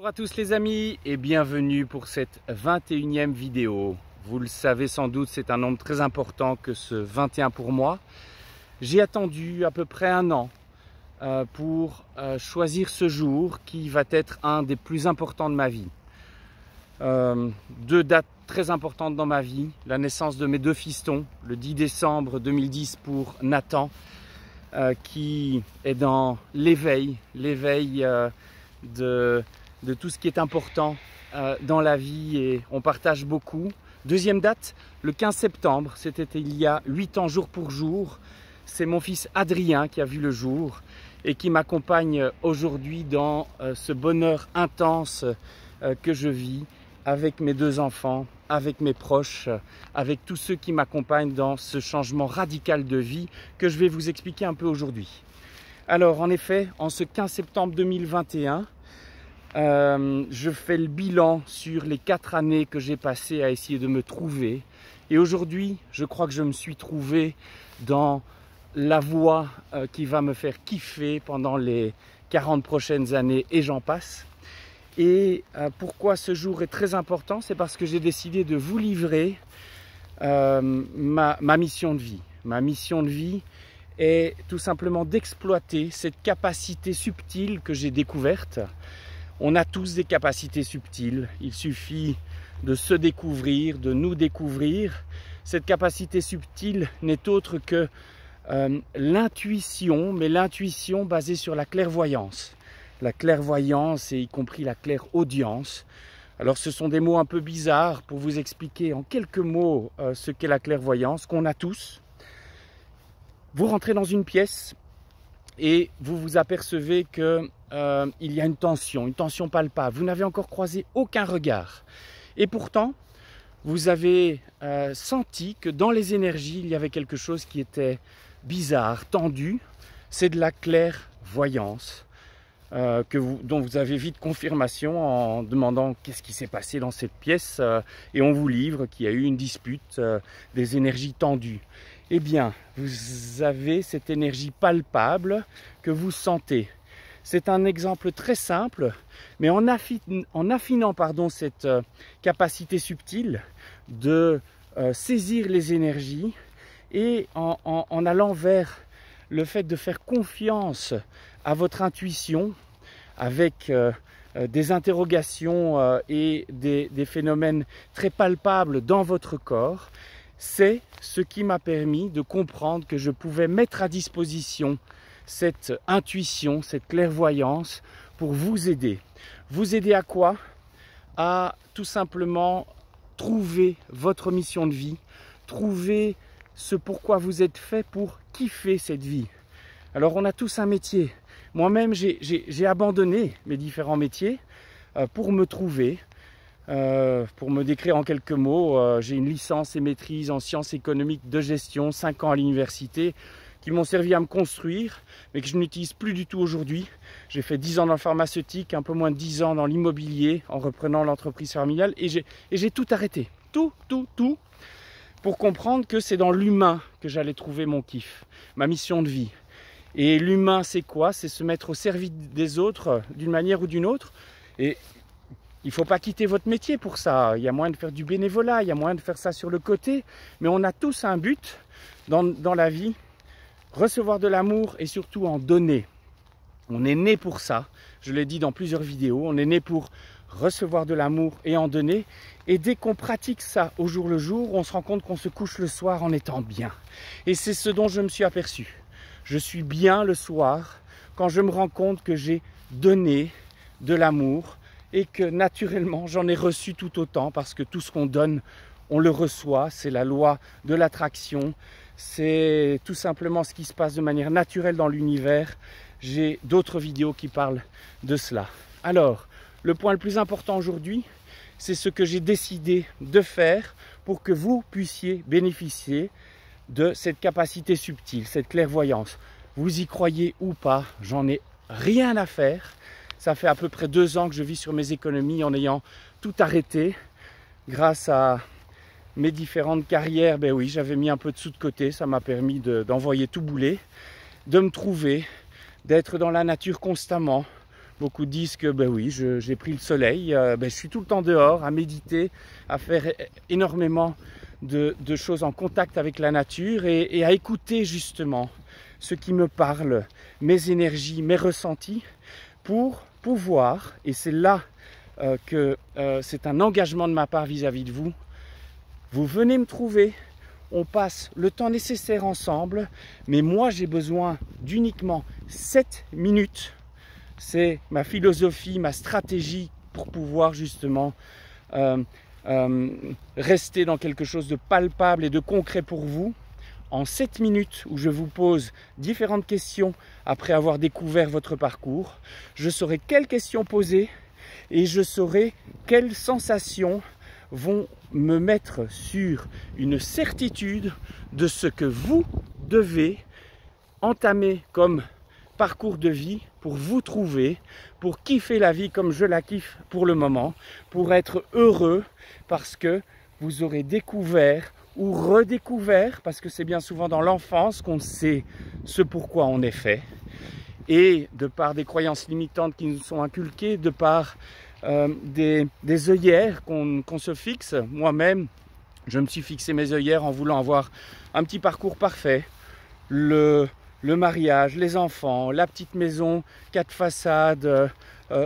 Bonjour à tous les amis et bienvenue pour cette 21e vidéo. Vous le savez sans doute, c'est un nombre très important que ce 21 pour moi. J'ai attendu à peu près un an pour choisir ce jour qui va être un des plus importants de ma vie. Deux dates très importantes dans ma vie, la naissance de mes deux fistons, le 10 décembre 2010 pour Nathan, qui est dans l'éveil de tout ce qui est important dans la vie et on partage beaucoup. Deuxième date, le 15 septembre, c'était il y a 8 ans jour pour jour. C'est mon fils Adrien qui a vu le jour et qui m'accompagne aujourd'hui dans ce bonheur intense que je vis avec mes deux enfants, avec mes proches, avec tous ceux qui m'accompagnent dans ce changement radical de vie que je vais vous expliquer un peu aujourd'hui. Alors en effet, en ce 15 septembre 2021, je fais le bilan sur les 4 années que j'ai passées à essayer de me trouver. Et aujourd'hui, je crois que je me suis trouvé dans la voie qui va me faire kiffer pendant les 40 prochaines années et j'en passe. Et pourquoi ce jour est très important, c'est parce que j'ai décidé de vous livrer ma mission de vie. Ma mission de vie est tout simplement d'exploiter cette capacité subtile que j'ai découverte. On a tous des capacités subtiles, il suffit de se découvrir, de nous découvrir. Cette capacité subtile n'est autre que l'intuition, mais l'intuition basée sur la clairvoyance. La clairvoyance et y compris la clairaudience. Alors ce sont des mots un peu bizarres pour vous expliquer en quelques mots ce qu'est la clairvoyance, qu'on a tous. Vous rentrez dans une pièce et vous vous apercevez que il y a une tension palpable. Vous n'avez encore croisé aucun regard. Et pourtant, vous avez senti que dans les énergies, il y avait quelque chose qui était bizarre, tendu. C'est de la clairvoyance dont vous avez vite confirmation en demandant qu'est-ce qui s'est passé dans cette pièce et on vous livre qu'il y a eu une dispute, des énergies tendues. Eh bien, vous avez cette énergie palpable que vous sentez. C'est un exemple très simple, mais en affinant cette capacité subtile de saisir les énergies et en allant vers le fait de faire confiance à votre intuition avec des interrogations et des phénomènes très palpables dans votre corps, c'est ce qui m'a permis de comprendre que je pouvais mettre à disposition cette intuition, cette clairvoyance pour vous aider. Vous aider à quoi? À tout simplement trouver votre mission de vie, trouver ce pourquoi vous êtes fait pour kiffer cette vie. Alors on a tous un métier. Moi-même j'ai abandonné mes différents métiers pour me trouver. Pour me décrire en quelques mots, j'ai une licence et maîtrise en sciences économiques de gestion, 5 ans à l'université, qui m'ont servi à me construire, mais que je n'utilise plus du tout aujourd'hui. J'ai fait 10 ans dans le pharmaceutique, un peu moins de 10 ans dans l'immobilier, en reprenant l'entreprise familiale, et j'ai tout arrêté. Tout, pour comprendre que c'est dans l'humain que j'allais trouver mon kiff, ma mission de vie. Et l'humain, c'est quoi? C'est se mettre au service des autres d'une manière ou d'une autre. Et il ne faut pas quitter votre métier pour ça. Il y a moyen de faire du bénévolat, il y a moyen de faire ça sur le côté. Mais on a tous un but dans la vie, recevoir de l'amour et surtout en donner. On est né pour ça. Je l'ai dit dans plusieurs vidéos. On est né pour recevoir de l'amour et en donner. Et dès qu'on pratique ça au jour le jour, on se rend compte qu'on se couche le soir en étant bien. Et c'est ce dont je me suis aperçu. Je suis bien le soir quand je me rends compte que j'ai donné de l'amour et que naturellement j'en ai reçu tout autant parce que tout ce qu'on donne, on le reçoit. C'est la loi de l'attraction. C'est tout simplement ce qui se passe de manière naturelle dans l'univers. J'ai d'autres vidéos qui parlent de cela. Alors, le point le plus important aujourd'hui, c'est ce que j'ai décidé de faire pour que vous puissiez bénéficier de cette capacité subtile, cette clairvoyance. Vous y croyez ou pas, j'en ai rien à faire. Ça fait à peu près 2 ans que je vis sur mes économies en ayant tout arrêté grâce à mes différentes carrières. Ben oui, j'avais mis un peu de sous de côté, ça m'a permis d'envoyer tout bouler, de me trouver, d'être dans la nature constamment Beaucoup disent que ben oui, j'ai pris le soleil, je suis tout le temps dehors à méditer, à faire énormément de choses en contact avec la nature et à écouter justement ce qui me parle, mes énergies, mes ressentis, pour pouvoir, et c'est là que c'est un engagement de ma part vis-à-vis de vous, vous venez me trouver, on passe le temps nécessaire ensemble, mais moi j'ai besoin d'uniquement 7 minutes. C'est ma philosophie, ma stratégie pour pouvoir justement rester dans quelque chose de palpable et de concret pour vous. En 7 minutes où je vous pose différentes questions après avoir découvert votre parcours, je saurai quelles questions poser et je saurai quelles sensations vont me mettre sur une certitude de ce que vous devez entamer comme parcours de vie pour vous trouver, pour kiffer la vie comme je la kiffe pour le moment, pour être heureux parce que vous aurez découvert ou redécouvert, parce que c'est bien souvent dans l'enfance qu'on sait ce pourquoi on est fait, et de par des croyances limitantes qui nous sont inculquées, de par des œillères qu'on se fixe. Moi-même, je me suis fixé mes œillères en voulant avoir un petit parcours parfait, le mariage, les enfants, la petite maison, 4 façades,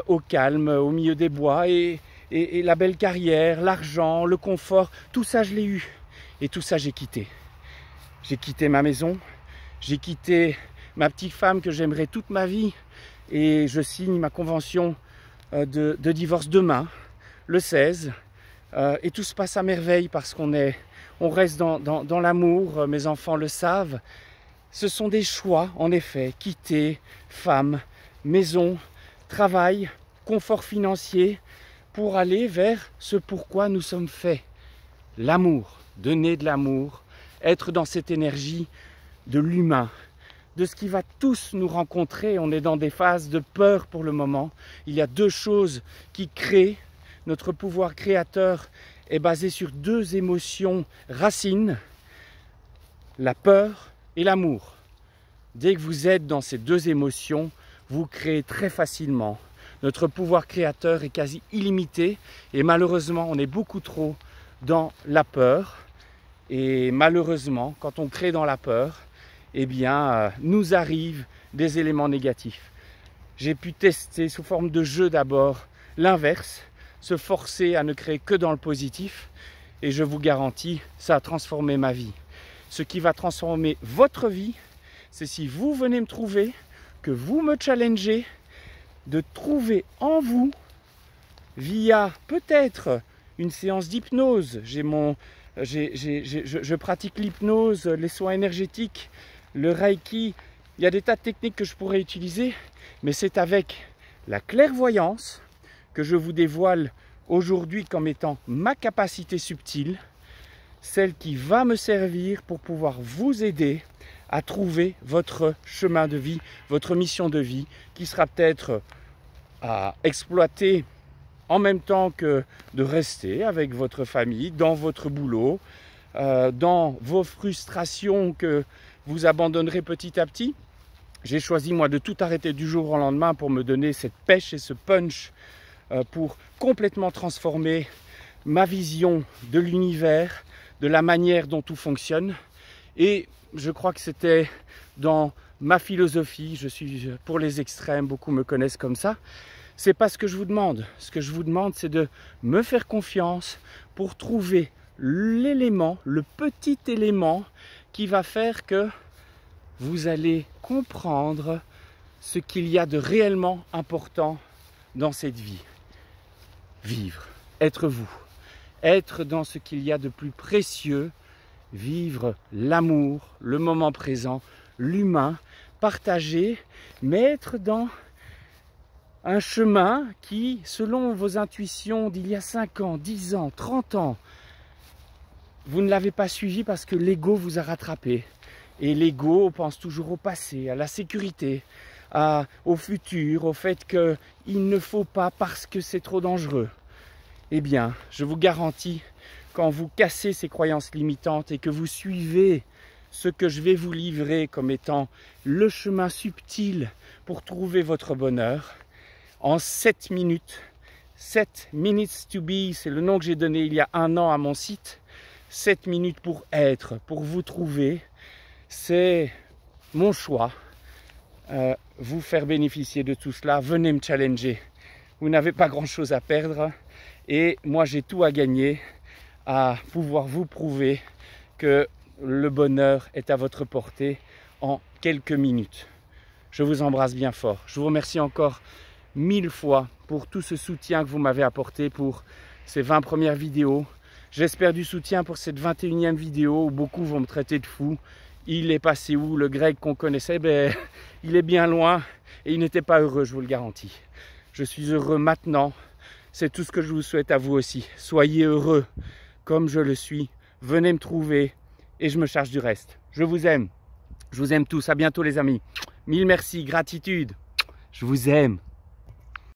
au calme, au milieu des bois, et la belle carrière, l'argent, le confort, tout ça je l'ai eu. Et tout ça j'ai quitté. J'ai quitté ma maison, j'ai quitté ma petite femme que j'aimerais toute ma vie, et je signe ma convention de divorce demain, le 16, et tout se passe à merveille parce qu'on reste dans l'amour, mes enfants le savent. Ce sont des choix, en effet, quitter femme, maison, travail, confort financier, pour aller vers ce pourquoi nous sommes faits. L'amour, donner de l'amour, être dans cette énergie de l'humain, de ce qui va tous nous rencontrer. On est dans des phases de peur pour le moment. Il y a 2 choses qui créent. Notre pouvoir créateur est basé sur 2 émotions racines, la peur et l'amour. Dès que vous êtes dans ces 2 émotions, vous créez très facilement. Notre pouvoir créateur est quasi illimité et malheureusement, on est beaucoup trop dans la peur. Et malheureusement, quand on crée dans la peur, eh bien, nous arrivent des éléments négatifs. J'ai pu tester sous forme de jeu d'abord l'inverse, se forcer à ne créer que dans le positif. Et je vous garantis, ça a transformé ma vie. Ce qui va transformer votre vie, c'est si vous venez me trouver, que vous me challengez, de trouver en vous, via peut-être une séance d'hypnose. Je pratique l'hypnose, les soins énergétiques, le reiki. Il y a des tas de techniques que je pourrais utiliser, mais c'est avec la clairvoyance que je vous dévoile aujourd'hui comme étant ma capacité subtile, celle qui va me servir pour pouvoir vous aider à trouver votre chemin de vie, votre mission de vie, qui sera peut-être à exploiter en même temps que de rester avec votre famille, dans votre boulot, dans vos frustrations que vous abandonnerez petit à petit. J'ai choisi moi de tout arrêter du jour au lendemain pour me donner cette pêche et ce punch pour complètement transformer ma vision de l'univers, de la manière dont tout fonctionne. Et je crois que c'était dans ma philosophie, je suis pour les extrêmes, beaucoup me connaissent comme ça. C'est pas ce que je vous demande. Ce que je vous demande, c'est de me faire confiance pour trouver l'élément, le petit élément qui va faire que vous allez comprendre ce qu'il y a de réellement important dans cette vie. Vivre, être vous, être dans ce qu'il y a de plus précieux, vivre l'amour, le moment présent, l'humain, partager, mais être dans un chemin qui, selon vos intuitions d'il y a 5 ans, 10 ans, 30 ans, vous ne l'avez pas suivi parce que l'ego vous a rattrapé. Et l'ego pense toujours au passé, à la sécurité, au futur, au fait qu'il ne faut pas parce que c'est trop dangereux. Eh bien, je vous garantis, quand vous cassez ces croyances limitantes et que vous suivez ce que je vais vous livrer comme étant le chemin subtil pour trouver votre bonheur, en 7 minutes. 7 minutes to be, c'est le nom que j'ai donné il y a 1 an à mon site. 7 minutes pour être, pour vous trouver. C'est mon choix. Vous faire bénéficier de tout cela. Venez me challenger. Vous n'avez pas grand-chose à perdre. Et moi, j'ai tout à gagner à pouvoir vous prouver que le bonheur est à votre portée en quelques minutes. Je vous embrasse bien fort. Je vous remercie encore 1000 fois pour tout ce soutien que vous m'avez apporté pour ces 20 premières vidéos. J'espère du soutien pour cette 21e vidéo où beaucoup vont me traiter de fou. Il est passé où? Le Greg qu'on connaissait, il est bien loin et il n'était pas heureux, je vous le garantis. Je suis heureux maintenant. C'est tout ce que je vous souhaite à vous aussi. Soyez heureux comme je le suis. Venez me trouver et je me charge du reste. Je vous aime. Je vous aime tous. À bientôt les amis. 1000 merci, gratitude. Je vous aime.